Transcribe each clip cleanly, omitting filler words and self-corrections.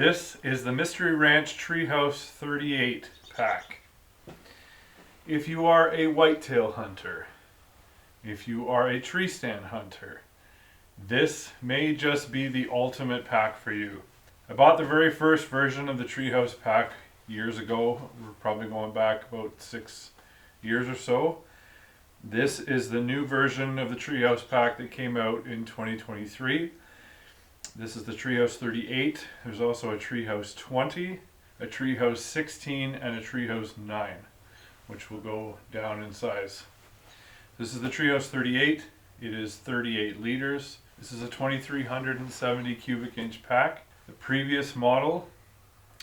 This is the Mystery Ranch Treehouse 38 pack. If you are a whitetail hunter, if you are a tree stand hunter, this may just be the ultimate pack for you. I bought the very first version of the Treehouse pack years ago. We're probably going back about 6 years or so. This is the new version of the Treehouse pack that came out in 2023. This is the Treehouse 38. There's also a Treehouse 20, a Treehouse 16, and a Treehouse 9, which will go down in size. This is the Treehouse 38. It is 38 liters. This is a 2370 cubic inch pack. The previous model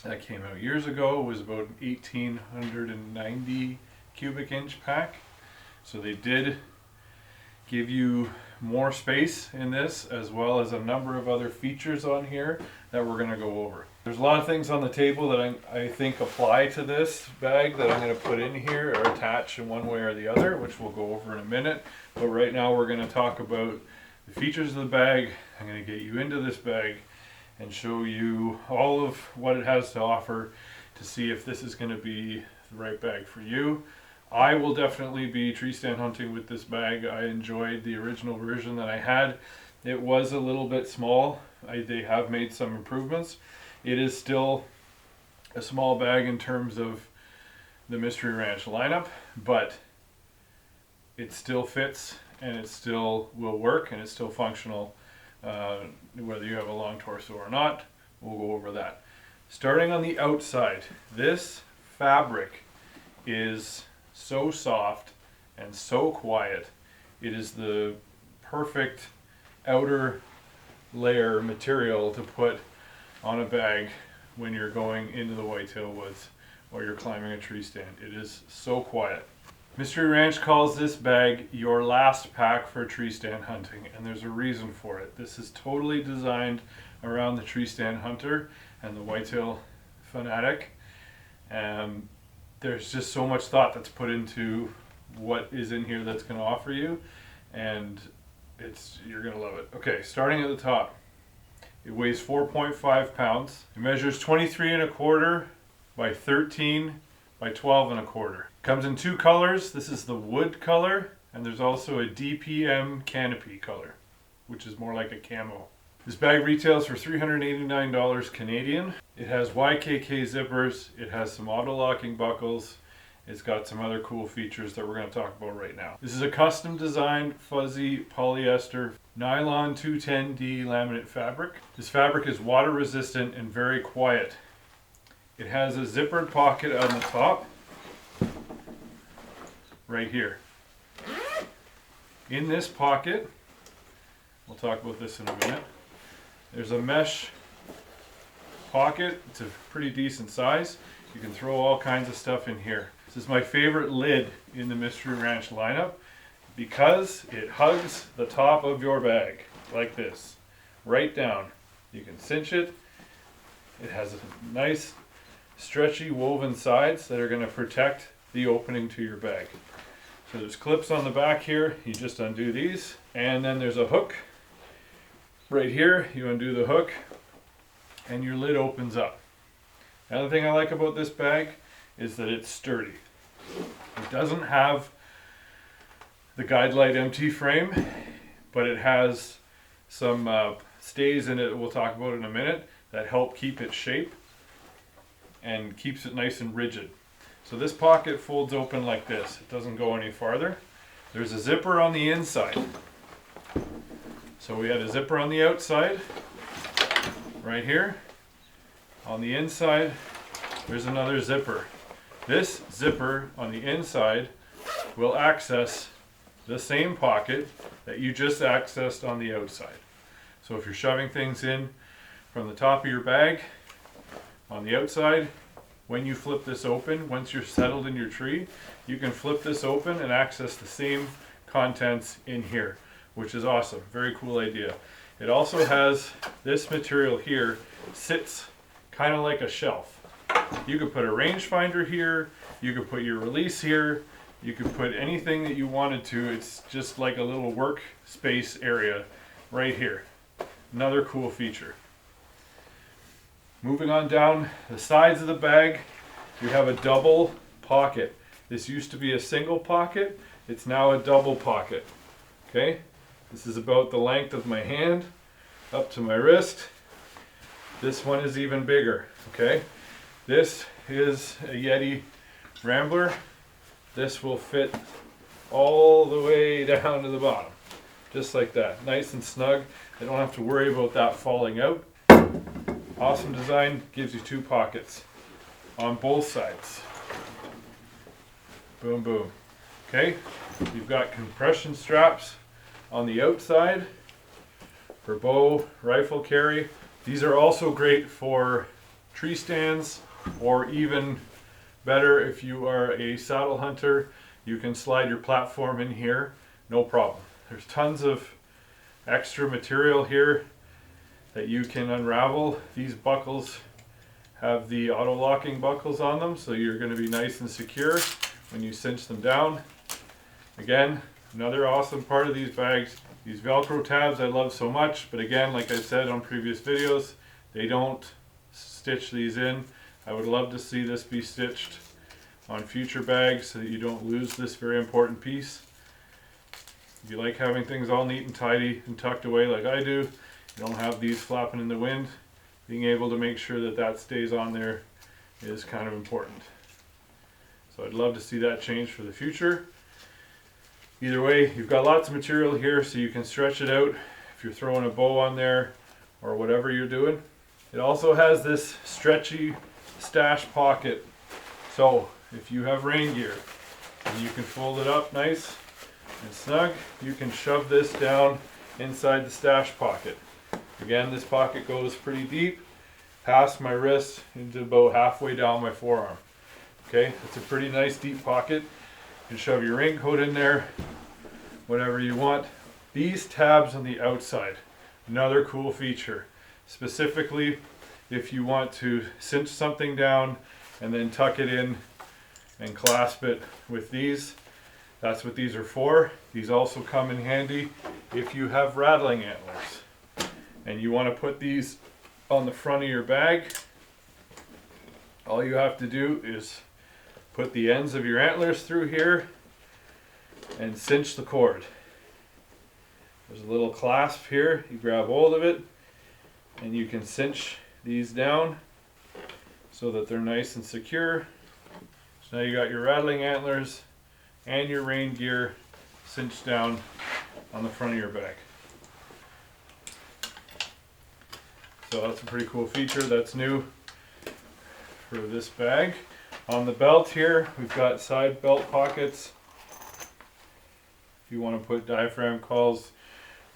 that came out years ago was about an 1890 cubic inch pack. So they did give you more space in this, as well as a number of other features on here that we're going to go over. There's a lot of things on the table that I think apply to this bag that I'm going to put in here or attach in one way or the other, which we'll go over in a minute. But right now we're going to talk about the features of the bag. I'm going to get you into this bag and show you all of what it has to offer to see if this is going to be the right bag for you. I will definitely be tree stand hunting with this bag. I enjoyed the original version that I had. It was a little bit small. They have made some improvements. It is still a small bag in terms of the Mystery Ranch lineup, but it still fits and it still will work and it's still functional, whether you have a long torso or not. We'll go over that. Starting on the outside, this fabric is so soft and so quiet. It is the perfect outer layer material to put on a bag when you're going into the whitetail woods or you're climbing a tree stand. It is so quiet. Mystery Ranch calls this bag your last pack for tree stand hunting, and there's a reason for it. This is totally designed around the tree stand hunter and the whitetail fanatic. There's just so much thought that's put into what is in here that's going to offer you, and you're going to love it. Okay, starting at the top. It weighs 4.5 pounds. It measures 23 1/4 by 13 by 12 1/4. Comes in two colors. This is the wood color, and there's also a DPM canopy color, which is more like a camo. This bag retails for $389 Canadian. It has YKK zippers. It has some auto-locking buckles. It's got some other cool features that we're going to talk about right now. This is a custom designed fuzzy polyester nylon 210D laminate fabric. This fabric is water resistant and very quiet. It has a zippered pocket on the top, right here. In this pocket, we'll talk about this in a minute, there's a mesh pocket. It's a pretty decent size. You can throw all kinds of stuff in here. This is my favorite lid in the Mystery Ranch lineup because it hugs the top of your bag like this, right down. You can cinch it. It has a nice stretchy woven sides that are going to protect the opening to your bag. So there's clips on the back here. You just undo these, and then there's a hook right here. You undo the hook and your lid opens up. Another thing I like about this bag is that it's sturdy. It doesn't have the Guidelight MT frame, but it has some stays in it we'll talk about in a minute that help keep its shape and keeps it nice and rigid. So this pocket folds open like this. It doesn't go any farther. There's a zipper on the inside. So we had a zipper on the outside, right here. On the inside, there's another zipper. This zipper on the inside will access the same pocket that you just accessed on the outside. So if you're shoving things in from the top of your bag on the outside, when you flip this open, once you're settled in your tree, you can flip this open and access the same contents in here, which is awesome. Very cool idea. It also has this material here, sits kind of like a shelf. You could put a rangefinder here, you could put your release here, you could put anything that you wanted to. It's just like a little workspace area right here. Another cool feature. Moving on down the sides of the bag, you have a double pocket. This used to be a single pocket, it's now a double pocket. Okay, this is about the length of my hand up to my wrist. This one is even bigger. Okay, this is a Yeti Rambler. This will fit all the way down to the bottom, just like that, nice and snug. I don't have to worry about that falling out. Awesome design, gives you 2 pockets on both sides. Boom, boom. Okay, you've got compression straps on the outside for bow, rifle carry. These are also great for tree stands, or even better if you are a saddle hunter, you can slide your platform in here, no problem. There's tons of extra material here that you can unravel. These buckles have the auto locking buckles on them, so you're going to be nice and secure when you cinch them down. Again, another awesome part of these bags, these Velcro tabs I love so much, but again, like I said on previous videos, they don't stitch these in. I would love to see this be stitched on future bags so that you don't lose this very important piece. If you like having things all neat and tidy and tucked away like I do, you don't have these flapping in the wind, being able to make sure that that stays on there is kind of important. So I'd love to see that change for the future. Either way, you've got lots of material here so you can stretch it out if you're throwing a bow on there or whatever you're doing. It also has this stretchy stash pocket. So if you have rain gear and you can fold it up nice and snug, you can shove this down inside the stash pocket. Again, this pocket goes pretty deep, past my wrist into about halfway down my forearm. Okay, it's a pretty nice deep pocket. You can shove your raincoat in there, whatever you want. These tabs on the outside, another cool feature. Specifically, if you want to cinch something down and then tuck it in and clasp it with these, that's what these are for. These also come in handy if you have rattling antlers and you want to put these on the front of your bag. All you have to do is put the ends of your antlers through here and cinch the cord. There's a little clasp here, you grab hold of it and you can cinch these down so that they're nice and secure. So now you got your rattling antlers and your rain gear cinched down on the front of your bag. So that's a pretty cool feature that's new for this bag. On the belt here, we've got side belt pockets. If you want to put diaphragm calls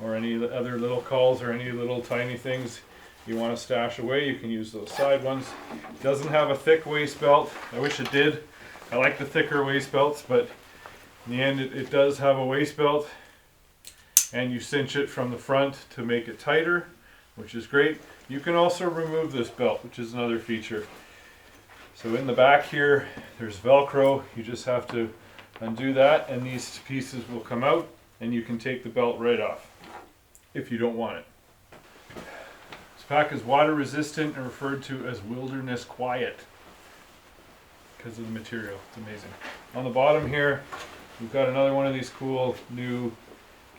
or any other little calls or any little tiny things you want to stash away, you can use those side ones. It doesn't have a thick waist belt. I wish it did. I like the thicker waist belts, but in the end it does have a waist belt, and you cinch it from the front to make it tighter, which is great. You can also remove this belt, which is another feature. So in the back here, there's Velcro. You just have to undo that and these pieces will come out and you can take the belt right off if you don't want it. This pack is water resistant and referred to as wilderness quiet because of the material. It's amazing. On the bottom here, we've got another one of these cool new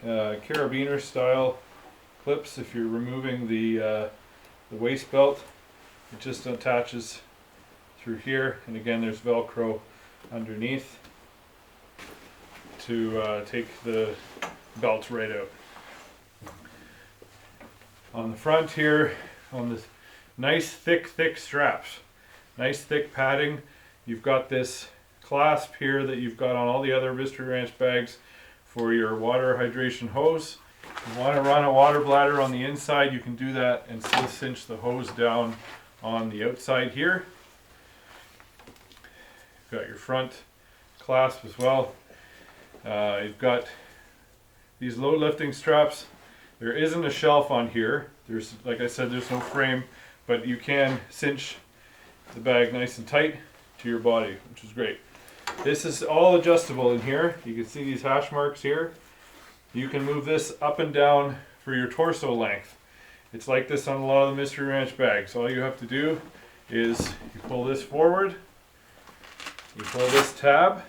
carabiner style clips. If you're removing the waist belt, it just attaches through here, and again there's Velcro underneath to take the belt right out. On the front here, on this nice thick straps, nice thick padding, you've got this clasp here that you've got on all the other Mystery Ranch bags for your water hydration hose. If you want to run a water bladder on the inside, you can do that and still cinch the hose down on the outside here. You've got your front clasp as well. You've got these load lifting straps. There isn't a shelf on here. There's, like I said, there's no frame, but you can cinch the bag nice and tight to your body, which is great. This is all adjustable in here. You can see these hash marks here. You can move this up and down for your torso length. It's like this on a lot of the Mystery Ranch bags. All you have to do is you pull this forward, you pull this tab,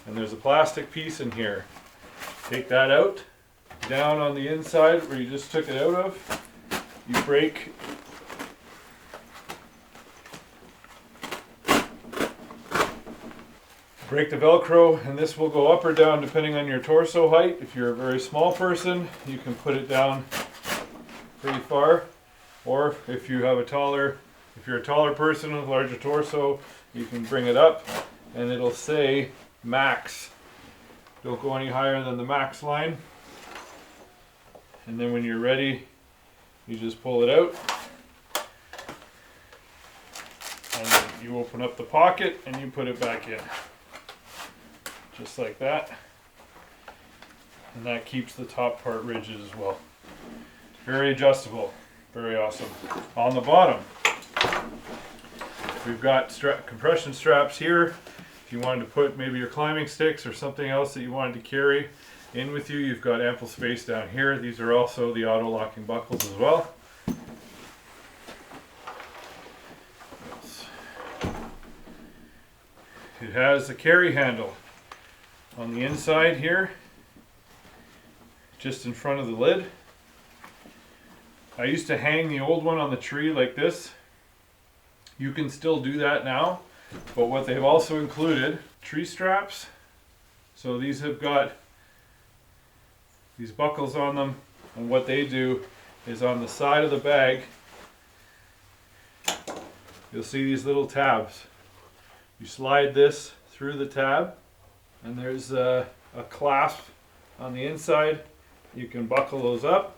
and there's a plastic piece in here. Take that out, down on the inside where you just took it out of, you break the Velcro, and this will go up or down depending on your torso height. If you're a very small person, you can put it down pretty far, or if you're a taller person with a larger torso, you can bring it up and it'll say max. Don't go any higher than the max line. And then when you're ready, you just pull it out and then you open up the pocket and you put it back in. Just like that. And that keeps the top part rigid as well. Very adjustable. Very awesome. On the bottom, we've got compression straps here. If you wanted to put maybe your climbing sticks or something else that you wanted to carry in with you, you've got ample space down here. These are also the auto-locking buckles as well. It has a carry handle on the inside here, just in front of the lid. I used to hang the old one on the tree like this. You can still do that now, but what they've also included, tree straps. So these have got these buckles on them, and what they do is on the side of the bag, you'll see these little tabs. You slide this through the tab, and there's a clasp on the inside. You can buckle those up,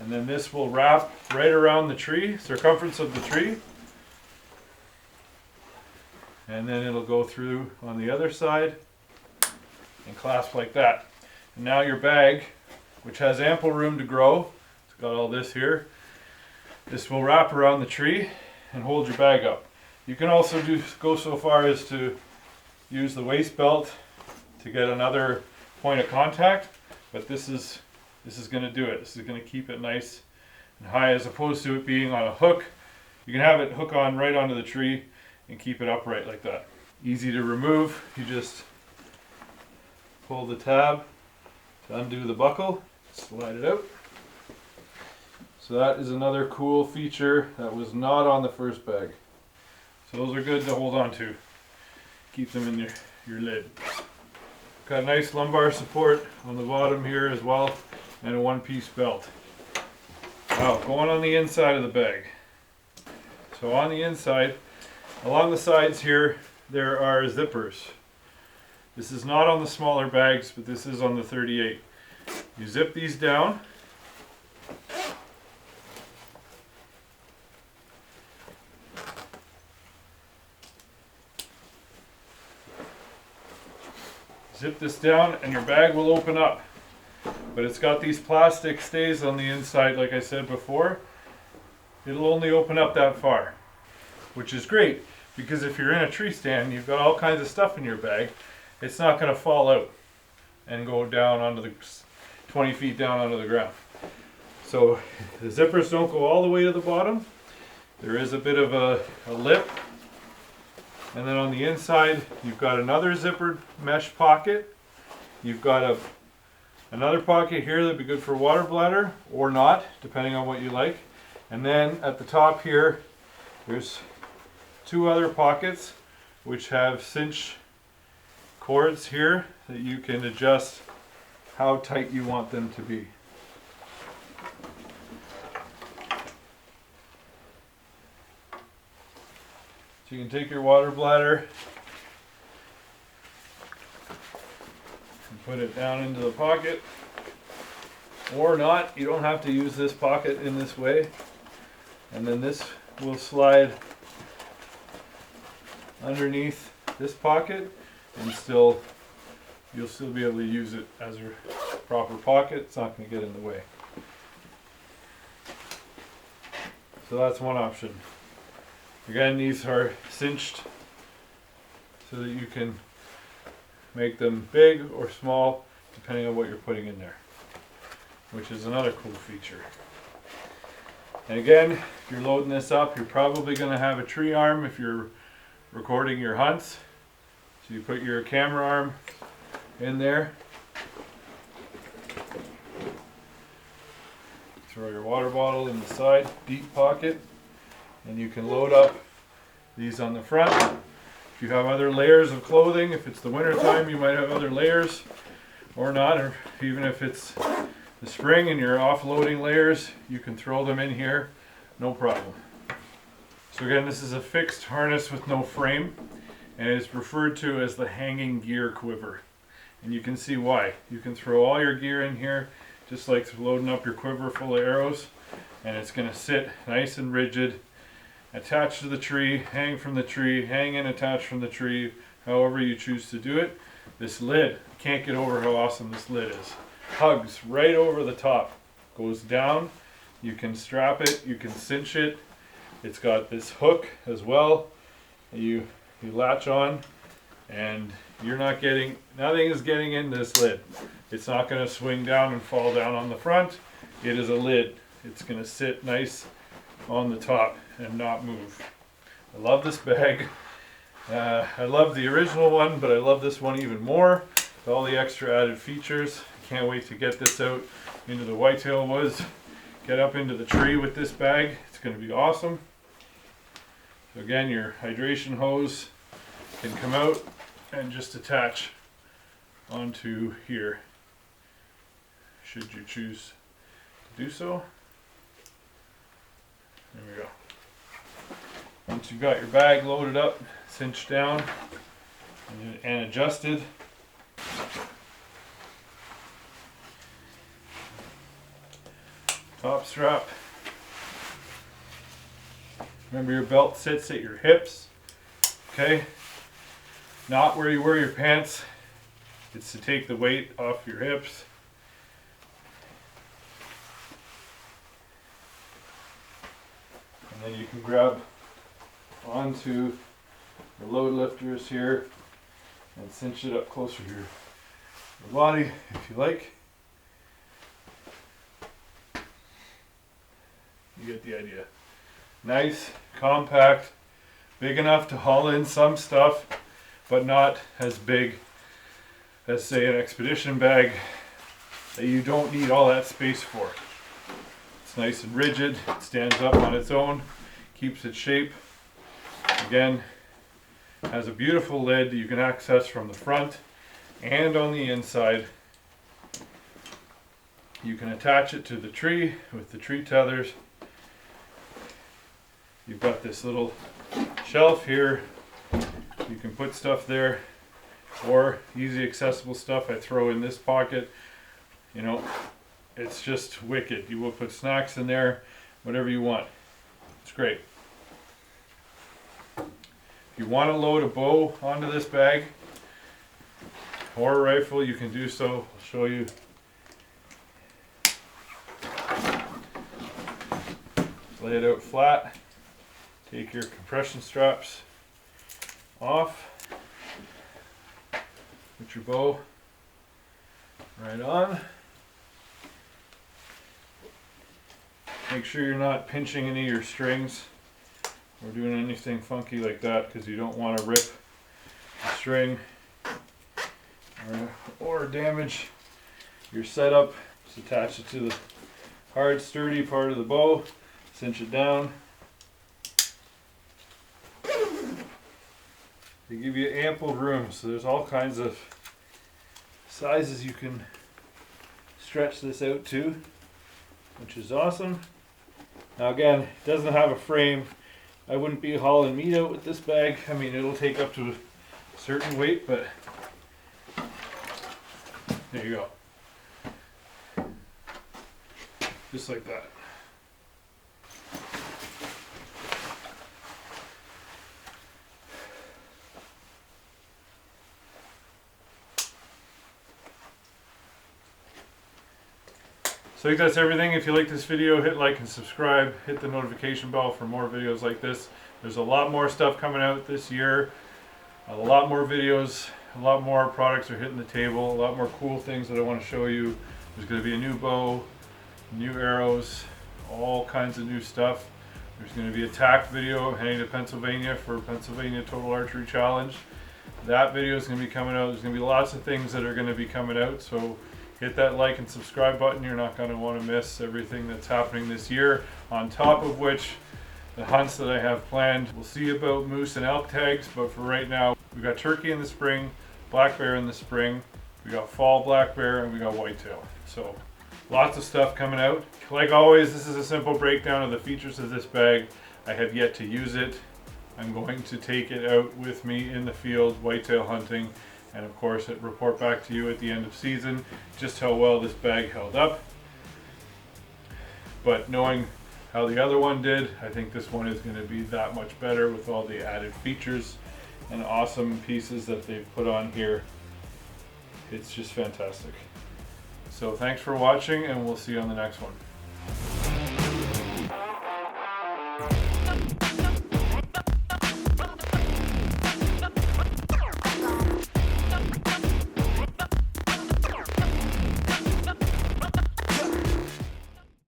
and then this will wrap right around the tree, circumference of the tree, and then it'll go through on the other side and clasp like that. And now your bag, which has ample room to grow, it's got all this here, this will wrap around the tree and hold your bag up. You can also go so far as to use the waist belt to get another point of contact, but this is going to do it. This is going to keep it nice and high, as opposed to it being on a hook. You can have it hook on right onto the tree and keep it upright like that. Easy to remove. You just pull the tab to undo the buckle, slide it out. So that is another cool feature that was not on the first bag. So those are good to hold on to. Keep them in your lid. Got a nice lumbar support on the bottom here as well, and a one-piece belt. Now, going on the inside of the bag. So on the inside, along the sides here, there are zippers. This is not on the smaller bags, but this is on the 38. You zip these down. Zip this down and your bag will open up. But it's got these plastic stays on the inside, like I said before. It'll only open up that far, which is great, because if you're in a tree stand, you've got all kinds of stuff in your bag, it's not going to fall out and go down onto the 20 feet down onto the ground. So the zippers don't go all the way to the bottom. There is a bit of a lip. And then on the inside, you've got another zippered mesh pocket. You've got another pocket here that'd be good for water bladder, or not, depending on what you like. And then at the top here, there's two other pockets which have cinch cords here that you can adjust how tight you want them to be. So you can take your water bladder and put it down into the pocket, or not. You don't have to use this pocket in this way. And then this will slide underneath this pocket, and you'll still be able to use it as a proper pocket. It's not going to get in the way. So that's one option. Again, these are cinched so that you can make them big or small depending on what you're putting in there, which is another cool feature. And again, if you're loading this up, you're probably going to have a tree arm if you're recording your hunts. So you put your camera arm in there. Throw your water bottle in the side, deep pocket, and you can load up these on the front. If you have other layers of clothing, if it's the winter time, you might have other layers or not, or even if it's the spring and you're offloading layers, you can throw them in here, no problem. So again, this is a fixed harness with no frame, and it's referred to as the hanging gear quiver. And you can see why. You can throw all your gear in here, just like loading up your quiver full of arrows, and it's going to sit nice and rigid, attached to the tree, hang from the tree, hang and attach from the tree, however you choose to do it. This lid, can't get over how awesome this lid is. Hugs right over the top, goes down, you can strap it, you can cinch it. It's got this hook as well. You latch on, and nothing is getting in this lid. It's not going to swing down and fall down on the front. It is a lid. It's going to sit nice on the top and not move. I love this bag. I love the original one, but I love this one even more. With all the extra added features. Can't wait to get this out into the whitetail woods. Get up into the tree with this bag. It's going to be awesome. So again, your hydration hose can come out and just attach onto here, should you choose to do so. There we go. Once you've got your bag loaded up, cinched down, and adjusted, top strap. Remember, your belt sits at your hips, okay? Not where you wear your pants. It's to take the weight off your hips. And then you can grab onto the load lifters here and cinch it up closer to your body if you like. You get the idea. Nice, compact, big enough to haul in some stuff, but not as big as, say, an expedition bag that you don't need all that space for. It's nice and rigid, it stands up on its own, keeps its shape. Again, has a beautiful lid that you can access from the front and on the inside. You can attach it to the tree with the tree tethers. You've got this little shelf here. You can put stuff there, or easy accessible stuff I throw in this pocket. You know, it's just wicked. You will put snacks in there, whatever you want. It's great. If you want to load a bow onto this bag or a rifle, you can do so. I'll show you. Lay it out flat. Take your compression straps off. Put your bow right on. Make sure you're not pinching any of your strings or doing anything funky like that, because you don't want to rip the string or damage your setup. Just attach it to the hard, sturdy part of the bow, cinch it down. They give you ample room, so there's all kinds of sizes you can stretch this out to, which is awesome. Now again, it doesn't have a frame. I wouldn't be hauling meat out with this bag. I mean, it'll take up to a certain weight, but there you go. Just like that. So I think that's everything. If you like this video, hit like and subscribe. Hit the notification bell for more videos like this. There's a lot more stuff coming out this year. A lot more videos. A lot more products are hitting the table. A lot more cool things that I want to show you. There's going to be a new bow, new arrows, all kinds of new stuff. There's going to be a tack video heading to Pennsylvania for Pennsylvania Total Archery Challenge. That video is going to be coming out. There's going to be lots of things that are going to be coming out, so hit that like and subscribe button. You're not going to want to miss everything that's happening this year. On top of which, the hunts that I have planned. We'll see about moose and elk tags, but for right now, we've got turkey in the spring, black bear in the spring, we got fall black bear, and we got whitetail. So lots of stuff coming out. Like always, this is a simple breakdown of the features of this bag. I have yet to use it. I'm going to take it out with me in the field whitetail hunting, and of course report back to you at the end of season just how well this bag held up. But knowing how the other one did, I think this one is going to be that much better with all the added features and awesome pieces that they've put on here. It's just fantastic. So thanks for watching, and we'll see you on the next one.